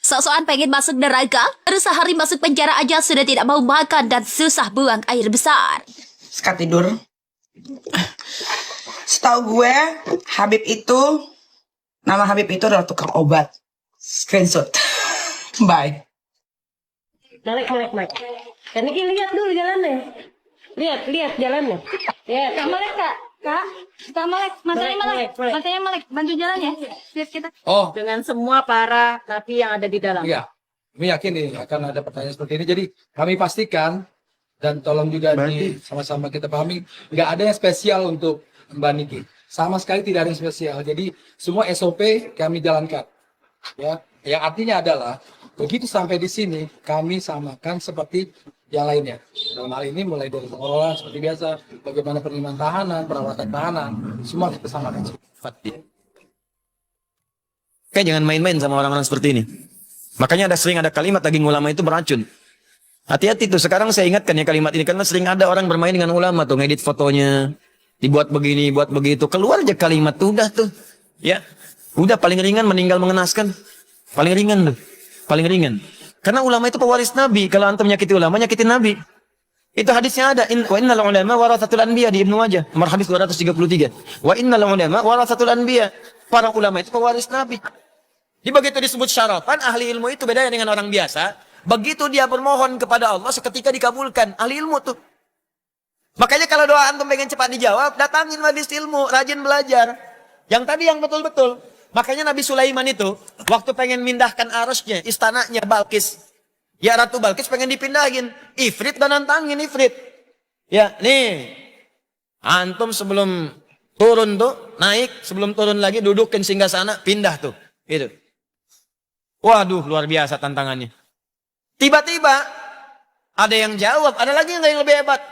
Sok-sokan pengen masuk neraka, terus sehari masuk penjara aja sudah tidak mau makan dan susah buang air besar. Suka tidur. Setahu gue, Habib itu, nama Habib itu adalah tukang obat. Screenshot. Bye. Melek. Kan ini lihat dulu jalannya. Lihat jalannya. Lihat. Kak Malek, Kak, matanya Malek, bantu jalan ya. Lihat kita. Oh, Dengan semua para nabi yang ada di dalam. iya. Kami yakin nih akan ada pertanyaan seperti ini. Jadi kami pastikan dan tolong juga nih sama-sama kita pahami, nggak ada yang spesial untuk Mbak Niki. Sama sekali tidak ada yang spesial. Jadi semua SOP kami jalankan. Ya, yang artinya adalah begitu sampai di sini kami samakan seperti yang lainnya. Dalam hal ini mulai dari pengelolaan seperti biasa, bagaimana penerimaan tahanan, perawatan tahanan, semua kita samakan. Kayak jangan main-main sama orang-orang seperti ini. Makanya sering ada kalimat daging ulama itu beracun. Hati-hati tuh, sekarang saya ingatkan ya kalimat ini. Karena sering ada orang bermain dengan ulama tuh. Ngedit fotonya, dibuat begini, buat begitu. Keluar aja kalimat tuh, udah tuh. Ya, udah paling ringan meninggal mengenaskan. Paling ringan tuh, paling ringan. Karena ulama itu pewaris Nabi. Kalau antum menyakiti ulama, nyakitin Nabi. Itu hadisnya ada. Wa innal ulama warathatul anbiya di Ibnu Majah. Nomor hadis 233. Wa innal ulama warathatul anbiya. Para ulama itu pewaris Nabi. Di begitu disebut syaratan, ahli ilmu itu bedanya dengan orang biasa. Begitu dia bermohon kepada Allah, seketika dikabulkan. Ahli ilmu tuh. Makanya kalau doa antum pengen cepat dijawab, datangin majelis ilmu, rajin belajar. Yang tadi yang betul-betul. Makanya Nabi Sulaiman itu, waktu pengen mindahkan arasnya, istananya Balkis. Ya Ratu Balkis pengen dipindahin. Ifrit dan nantangin Ifrit. Ya nih, antum sebelum turun tuh, naik, sebelum turun lagi dudukin singgasana, pindah tuh. Gitu. Waduh, luar biasa tantangannya. Tiba-tiba, ada yang jawab, ada lagi yang lebih hebat.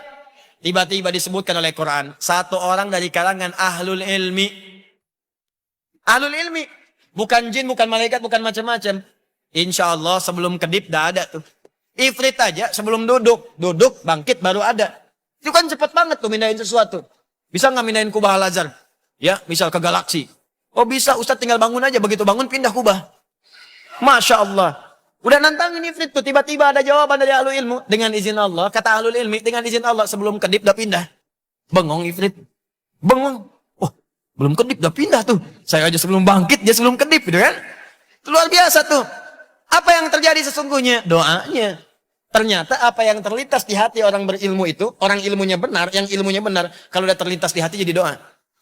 Tiba-tiba disebutkan oleh Quran, satu orang dari kalangan ahlul ilmi. Ahlul ilmi. Bukan jin, bukan malaikat, bukan macam-macam. Insya Allah sebelum kedip dah ada tuh. Ifrit aja sebelum duduk, bangkit baru ada. Itu kan cepet banget tuh mindahin sesuatu. Bisa nggak mindahin kubah Al-Azhar? Ya, misal ke galaksi. Oh bisa, Ustadz tinggal bangun aja. Begitu bangun pindah kubah. Masya Allah. Udah nantangin Ifrit tuh. Tiba-tiba ada jawaban dari ahlul ilmu. Dengan izin Allah. Kata ahlul ilmi. Dengan izin Allah sebelum kedip dah pindah. Bengong Ifrit. Bengong. Oh belum kedip dah pindah tuh. Saya aja sebelum bangkit. Dia sebelum kedip gitu kan. Itu luar biasa tuh. Apa yang terjadi sesungguhnya? Doanya. Ternyata apa yang terlintas di hati orang berilmu itu. Orang ilmunya benar. Yang ilmunya benar. Kalau udah terlintas di hati jadi doa.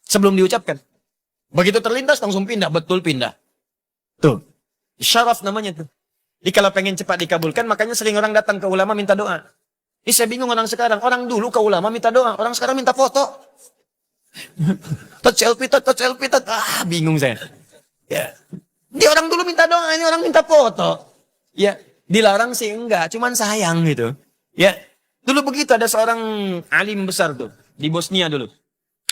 Sebelum diucapkan. Begitu terlintas langsung pindah. Betul pindah. Tuh. Syaraf namanya tuh. Jadi kalau pengen cepat dikabulkan, makanya sering orang datang ke ulama minta doa. Ini saya bingung orang sekarang. Orang dulu ke ulama minta doa. Orang sekarang minta foto. Touch selfie. Ah, bingung saya. Ya. Dia orang dulu minta doa, ini orang minta foto. Ya, dilarang sih enggak, cuman sayang gitu. Ya. Dulu begitu ada seorang alim besar tuh di Bosnia dulu.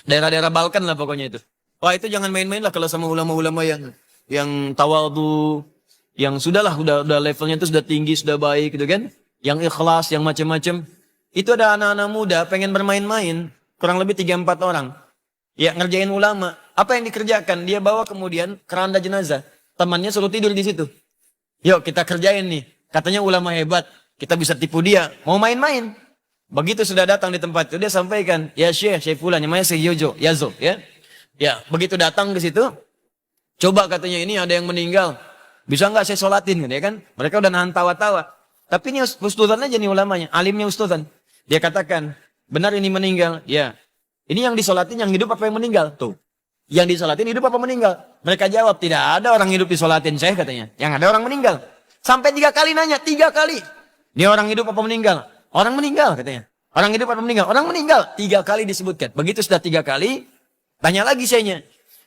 Daerah-daerah Balkan lah pokoknya itu. Wah, itu jangan main-main lah kalau sama ulama-ulama yang tawadhu, yang sudahlah udah levelnya itu sudah tinggi, sudah baik gitu kan. Yang ikhlas, yang macam-macam. Itu ada anak-anak muda pengen bermain-main, kurang lebih 3-4 orang. Ya, ngerjain ulama. Apa yang dikerjakan? Dia bawa kemudian keranda jenazah. Temannya suruh tidur di situ. Yuk kita kerjain nih. Katanya ulama hebat. Kita bisa tipu dia. Mau main-main. Begitu sudah datang di tempat itu, dia sampaikan, ya Syekh Fulan, namanya Syekh Yazo. Ya. Ya, begitu datang ke situ, coba katanya ini ada yang meninggal. Bisa nggak saya sholatin? Ya kan? Mereka udah nahan tawa-tawa. Tapi ini ustadzan aja nih ulamanya. Alimnya ustadzan. Dia katakan, benar ini meninggal. Ya. Ini yang disolatin yang hidup apa yang meninggal? Tuh. Yang disolatin hidup apa meninggal? Mereka jawab, tidak ada orang hidup disolatin saya katanya. Yang ada orang meninggal. Sampai 3 kali nanya, 3 kali. Ini orang hidup apa meninggal? Orang meninggal katanya. Orang hidup apa meninggal? Orang meninggal. 3 kali disebutkan. Begitu sudah 3 kali, tanya lagi sayanya.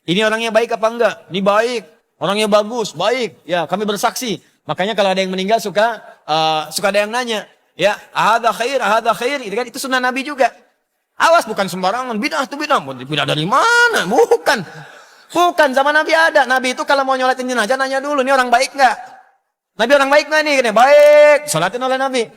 Ini orangnya baik apa enggak? Ini baik. Orangnya bagus, baik. Ya, kami bersaksi. Makanya kalau ada yang meninggal suka ada yang nanya. Ya, ahadha khair. Itu sunnah Nabi juga. Awas bukan sembarangan, bid'ah itu bid'ah. Bid'ah dari mana? Bukan. Bukan, zaman Nabi ada. Nabi itu kalau mau nyolatin jenazah nanya dulu, ini orang baik enggak? Nabi orang baik enggak nih? Baik. Sholatin oleh Nabi.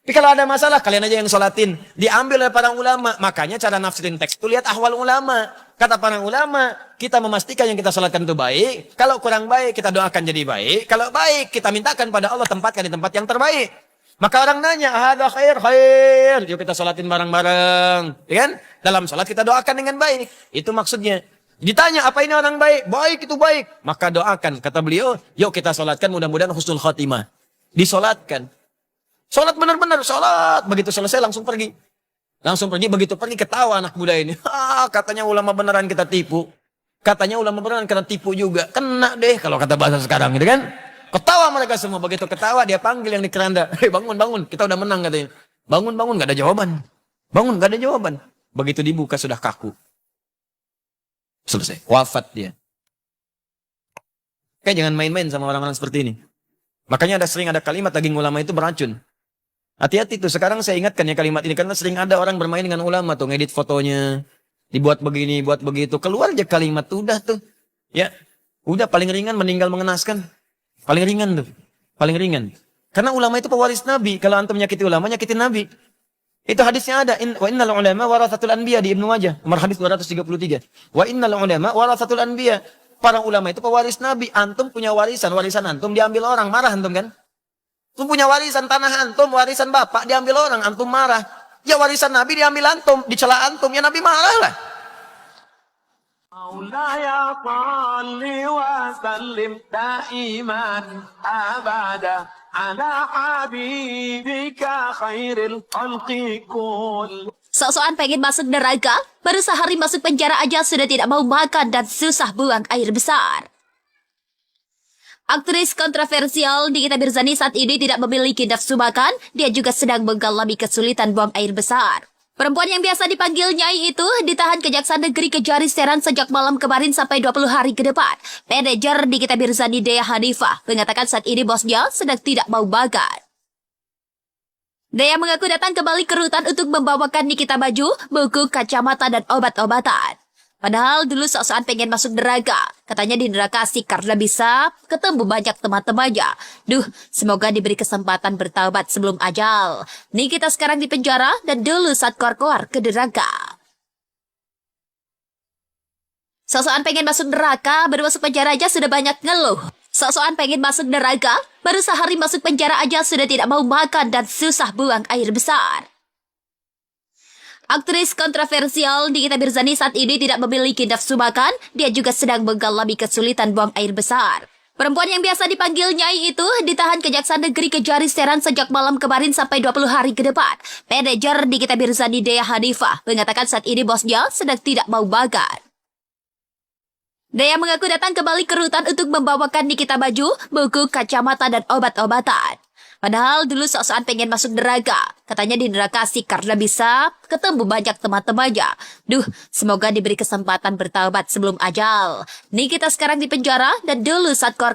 Tapi kalau ada masalah, kalian aja yang sholatin. Diambil oleh para ulama. Makanya cara nafsirin teks itu lihat ahwal ulama. Kata para ulama, kita memastikan yang kita sholatkan itu baik. Kalau kurang baik, kita doakan jadi baik. Kalau baik, kita mintakan pada Allah tempatkan di tempat yang terbaik. Maka orang nanya, ada khair, khair. Yuk kita sholatin bareng-bareng. Ya kan? Dalam sholat kita doakan dengan baik. Itu maksudnya. Ditanya, apa ini orang baik? Baik itu baik. Maka doakan. Kata beliau, yuk kita sholatkan mudah-mudahan husnul khatimah. Disolatkan. Sholat benar-benar, sholat. Begitu selesai langsung pergi. Langsung pergi, begitu pergi ketawa anak muda ini. Katanya ulama beneran kita tipu. Katanya ulama beneran kita tipu juga. Kena deh kalau kata bahasa sekarang gitu kan. Ketawa mereka semua. Begitu ketawa dia panggil yang di keranda. Hei bangun, bangun. Kita udah menang katanya. Bangun, bangun. Gak ada jawaban. Bangun, gak ada jawaban. Begitu dibuka sudah kaku. Selesai. Wafat dia. Kayak jangan main-main sama orang-orang seperti ini. Makanya sering ada kalimat daging ulama itu beracun. Hati-hati tuh, sekarang saya ingatkan ya kalimat ini. Karena sering ada orang bermain dengan ulama tuh. Ngedit fotonya. Dibuat begini, buat begitu. Keluar aja kalimat tuh, udah tuh. Ya, udah paling ringan meninggal mengenaskan. Paling ringan tuh. Paling ringan. Karena ulama itu pewaris Nabi. Kalau antum nyakiti ulama, nyakitin Nabi. Itu hadisnya ada. Wa innal ulama warathatul anbiya di Ibnu Majah. Nomor hadis 233. Wa innal ulama warathatul anbiya. Para ulama itu pewaris Nabi. Antum punya warisan. Warisan antum diambil orang. Marah antum kan? Antum punya warisan tanah antum. Warisan bapak diambil orang. Antum marah. Ya warisan Nabi diambil antum. Dicela antum. Ya Nabi marah lah. مولاي صل وسلم دائما أبدا على حبيبك خير الخلق كل. Sok-sokan pengen masuk neraka, baru sehari masuk penjara aja sudah tidak mau makan dan susah buang air besar. Aktris kontroversial Nikita Mirzani saat ini tidak memiliki nafsu makan, dia juga sedang mengalami kesulitan buang air besar. Perempuan yang biasa dipanggil Nyai itu ditahan Kejaksaan Negeri Kejari Serang sejak malam kemarin sampai 20 hari ke depan. Manajer Nikita Mirzani Dea Hanifah mengatakan saat ini bosnya sedang tidak mau makan. Dea mengaku datang kembali ke rutan untuk membawakan Nikita baju, buku, kacamata, dan obat-obatan. Padahal dulu sok-sokan pengen masuk neraka. Katanya di neraka asik karena bisa ketemu banyak teman-temannya. Duh, semoga diberi kesempatan bertaubat sebelum ajal. Nikita sekarang di penjara dan dulu saat keluar ke neraka. Sok-sokan pengen masuk neraka, baru masuk penjara aja sudah banyak ngeluh. Sok-sokan pengen masuk neraka, baru sehari masuk penjara aja sudah tidak mau makan dan susah buang air besar. Aktris kontroversial Nikita Mirzani saat ini tidak memiliki nafsu makan, dia juga sedang mengalami kesulitan buang air besar. Perempuan yang biasa dipanggil Nyai itu ditahan Kejaksaan Negeri Kejari Serang sejak malam kemarin sampai 20 hari ke depan. Manajer Nikita Mirzani Dea Hanifah mengatakan saat ini bosnya sedang tidak mau makan. Dea mengaku datang kembali ke rutan untuk membawakan Nikita baju, buku, kacamata, dan obat-obatan. Padahal dulu sok-sokan pengen masuk neraka. Katanya di neraka asik karena bisa ketemu banyak teman-temannya. Duh, semoga diberi kesempatan bertaubat sebelum ajal. Nikita sekarang di penjara dan dulu saat keluar